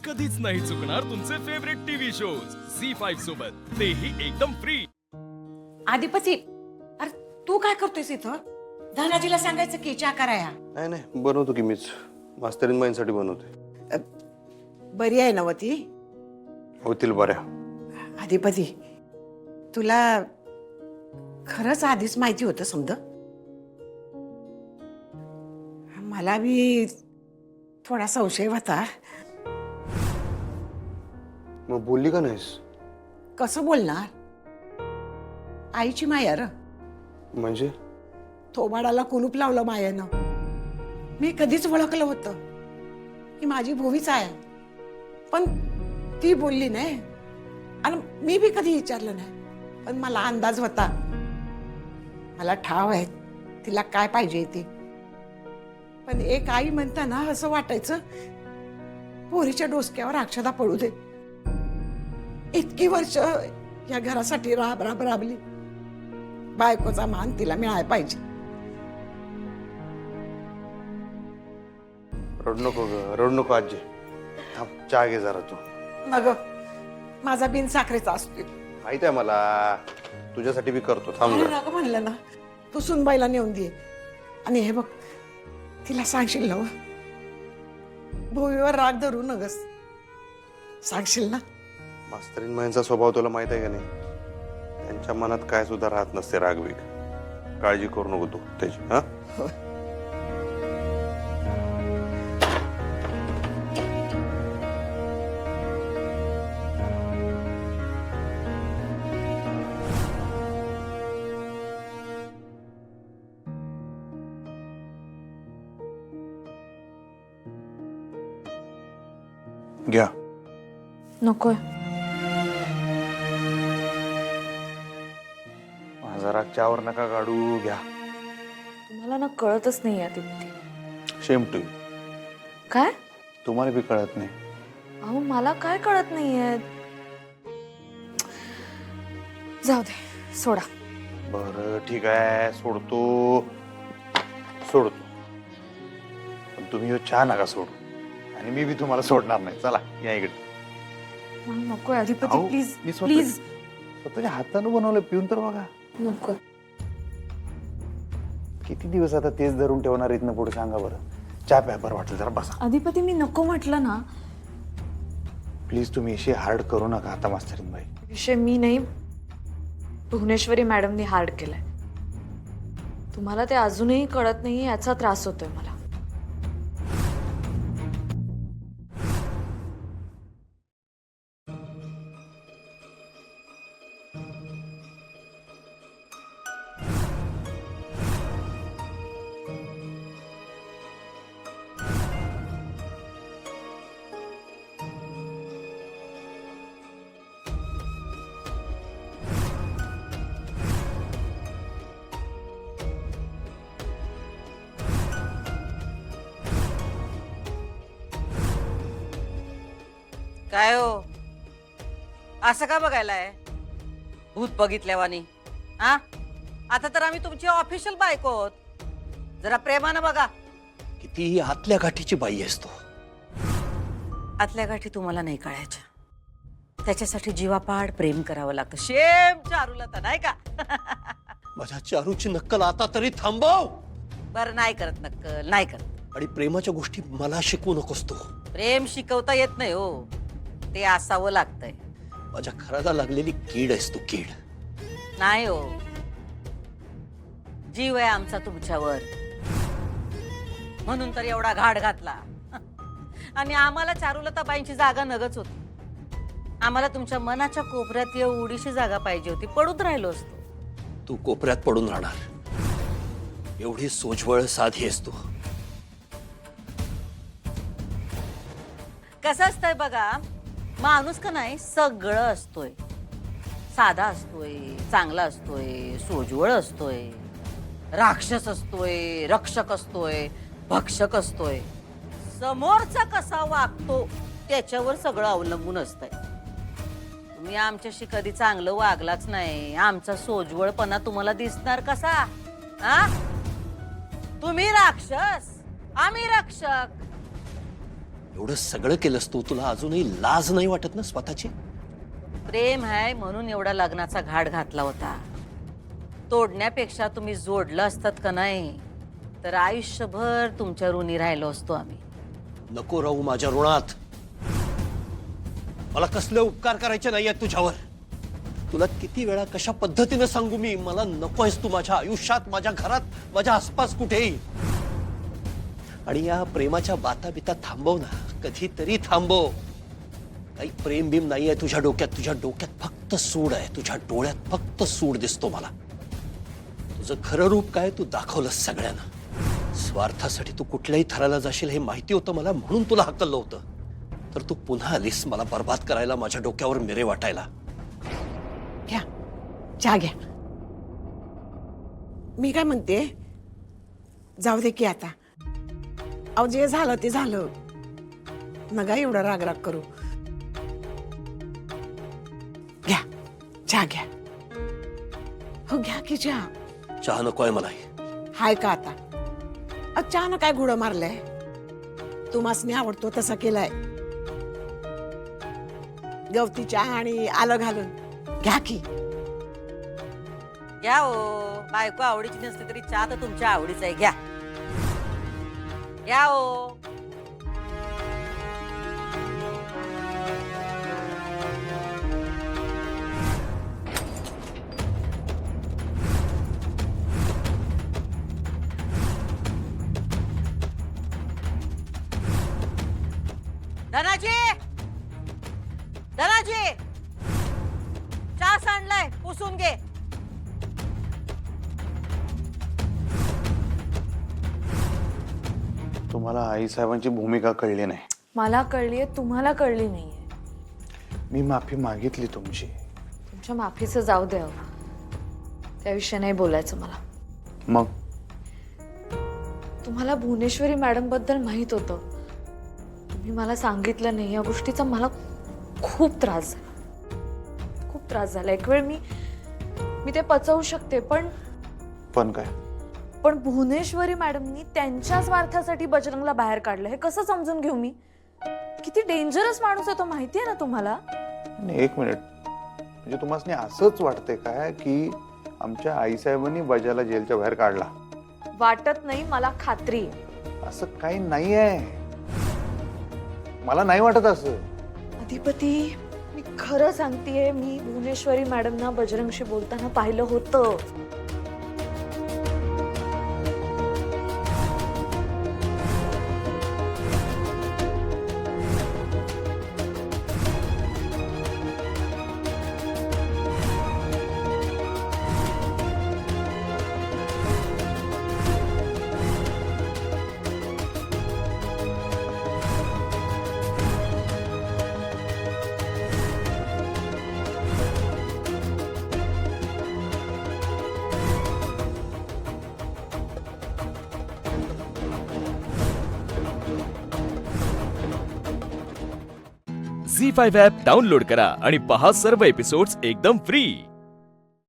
कधीच नाही चुकणार तुमचे फेवरेट टीव्ही शोज झी5 सोबत, तेही एकदम फ्री। आदिपती, अरे तू काय करतोयस इथं? धनाजीला सांगायचं की चहा कराया. नाही नाही बनवतो की मीच मास्तरीन बाईंसाठी बनवते. बरी आहे ना ती? होतील बऱ्या. आदिपती, तुला खरंच आधीच माहिती होतं समजा? मला बी थोडा संशय होता. मग बोलली का नाहीस? कसं बोलणार? आईची माया र. म्हणजे थोबाडाला कुलूप लावलं मायानं. मी कधीच ओळखलं होतं की माझी भोवीच आहे, पण ती बोलली नाही आणि मी बी कधी विचारलं नाही. पण मला अंदाज होता, मला ठाव आहे तिला काय पाहिजे ते. पण एक आई म्हणताना असं वाटायचं पोरीच्या डोसक्यावर अक्षदा पडू दे. इतकी वर्ष या घरासाठी राब राब राबली, बायकोचा मान तिला मिळायला पाहिजे. रडू नको ग, रडू नको आजी. थांब चहा घे जरा तू. मग माझा बिन साखरेचा असतो. माहित आहे मला, तुझ्यासाठी बी करतो. थांब अरे जरा. राग म्हणलं ना, तू सुनबाईला नेऊन दे. आणि हे बघ, तिला सांगशील ना, भोवीवर राग धरू नगस, सांगशील ना? मास्तरीन बाईंचा स्वभाव तुला माहित आहे का नाही? त्यांच्या मनात काय सुद्धा राहत नसते रागवीग. काळजी करू नको तू त्याची. हा हो. घ्या. नकोय. माझा राग चहावर नका काढू. घ्या. तुम्हाला ना कळतच नाही आदिपती. शेम टू. काय? तुम्हाला बी कळत नाही. अहो मला काय कळत नाहीये. जाऊ दे, सोडा. बरं ठीक आहे, सोडतो. पण तुम्ही ह्यो चहा नका सोडू आणि मी बी तुम्हाला सोडणार नाही. चला या इकडे. मला नकोय आदिपती, अहो, प्लीज मी प्लीज. स्वतःच्या हातानं बनवलं, पिऊन तर बघा. नको. किती दिवस आता तेच धरून ठेवणार इथनं पुढे सांगा बरं. चहा प्या, बरं वाटलं जरा बसा. आदिपती, मी नको म्हटलं ना. प्लीज तुम्ही अशी हार्ड करू नका आता मास्तरीन बाई. विषय मी नाही, भुवनेश्वरी मॅडमनी हार्ड केलाय. तुम्हाला ते अजूनही कळत नाही याचा त्रास होतोय मला. काय हो, असं का बघायलाय? भूत बघितल्यावानी. हा, आता तर आम्ही तुमची ऑफिशियल बायको आहोत. जरा प्रेमानं बघा. कितीही आतल्या गाठीची बाई आहेस तू. आतल्या गाठी तुम्हाला नाही कळायच्या. त्याच्यासाठी जीवापाड प्रेम करावं लागतं. शेम चारूला तर नाही का? माझ्या चारूची नक्कल आता तरी थांबव. बरं, नाही करत नक्कल, नाही करत. आणि प्रेमाच्या गोष्टी मला शिकवू नकोस तू. प्रेम शिकवता येत नाही हो, ते असावं लागतंय. माझ्या खराला लागलेली कीड आहेस तू, कीड. नाही हो, जीव आहे आमचा तुमच्यावर, म्हणून तर एवढा घाट घातला. आणि आम्हाला चारुलताबाईंची जागा नगच होती. आम्हाला तुमच्या मनाच्या कोपऱ्यात एवढीशी जागा पाहिजे होती, पडून राहिलो असतो. तू कोपऱ्यात पडून राहणार. एवढी सोजवळ साधी आहेस तू. कसं असतंय बघा, माणूस का नाही सगळं असतोय. साधा असतोय, चांगला असतोय, सोजवळ असतोय, राक्षस असतोय, रक्षक असतोय, भक्षक असतोय. समोरचा कसा वागतो त्याच्यावर सगळं अवलंबून असतंय. तुम्ही आमच्याशी कधी चांगलं वागलाच नाही. आमचा सोजवळपणा तुम्हाला दिसणार कसा? हा, तुम्ही राक्षस, आम्ही रक्षक. एवढं सगळं केलंस तू, तुला अजूनही लाज नाही वाटत ना स्वतःची? प्रेम आहे म्हणून एवढा लग्नाचा घाट घातला होता. तोडण्यापेक्षा तुम्ही जोडलं असतात का नाही तर आयुष्यभर तुमच्या ऋणी राहिलो असतो आम्ही. नको राहू माझ्या ऋणात. मला कसले उपकार करायचे नाहीयेत तुझ्यावर. तुला किती वेळा कशा पद्धतीने सांगू मी, मला नकोयस तू माझ्या आयुष्यात, माझ्या घरात, माझ्या आसपास कुठेही. आणि या प्रेमाच्या बाता बिता थांबव ना, कधीतरी थांबव. काही प्रेम बिम नाहीये तुझ्या डोक्यात. तुझ्या डोक्यात फक्त सूड आहे, तुझ्या डोळ्यात फक्त सूड दिसतो मला. तुझं खरं रूप काय तू दाखवलंस सगळ्यांना. स्वार्थासाठी तू कुठल्याही थराला जाशील हे माहिती होतं मला, म्हणून तुला हकललं होतं. तर तू पुन्हा आलीस मला बर्बाद करायला, माझ्या डोक्यावर मिरे वाटायला. घ्या चहा घ्या. मी काय म्हणते, जाऊ दे की आता. अहो जे झालं ते झालं, नका एवढा राग करू. घ्या चहा घ्या. हो घ्या की चहा. चहा नकोय मला. हाय का आता? चहानं काय घोडं मारलंय? तुम्हासनी आवडतो तसा केलाय. गवती चहा आणि आलं घालून घ्या की. घ्या हो, बायको आवडीची नसते तरी चहा तर तुमच्या आवडीचा आहे. घ्या घ्या हो. धनाजी, धनाजी, चहा सांडलाय, पुसून घे. तुम्हाला आई साहेबांची भूमिका कळली नाही. मला कळलीये, तुम्हाला कळली नाहीये. मी माफी मागितली तुमची. तुमच्या माफीचं जाऊ द्या, त्याविषयी नाही बोलायचं मला. मग तुम्हाला भुवनेश्वरी मॅडम बद्दल माहित होतं, तुम्ही मला सांगितलं नाही. या गोष्टीचा मला खूप त्रास झाला, खूप त्रास झाला. एक वेळ मी ते पचवू शकते, पण काय? पण भुवनेश्वरी मॅडमनी त्यांच्या स्वार्थासाठी बजरंगला बाहेर काढलं. हे कसं समजून घेऊ मी? किती डेंजरस माणूस आहे तो, माहितीये ना तुम्हाला? एक मिनिट, म्हणजे तुम्हाला असंच वाटतंय काय की आमच्या आई साहेबांनी बजाला जेलच्या बाहेर काढला? वाटत नाही, मला खात्री आहे. असं काही नाही आहे. मला नाही वाटत असं. अधिपती, मी खरं सांगतेय, मी भुवनेश्वरी मॅडमना बजरंगशी बोलताना पाहिलं होतं. झी5 ॲप डाउनलोड करा आणि पहा सर्व एपिसोड्स एकदम फ्री.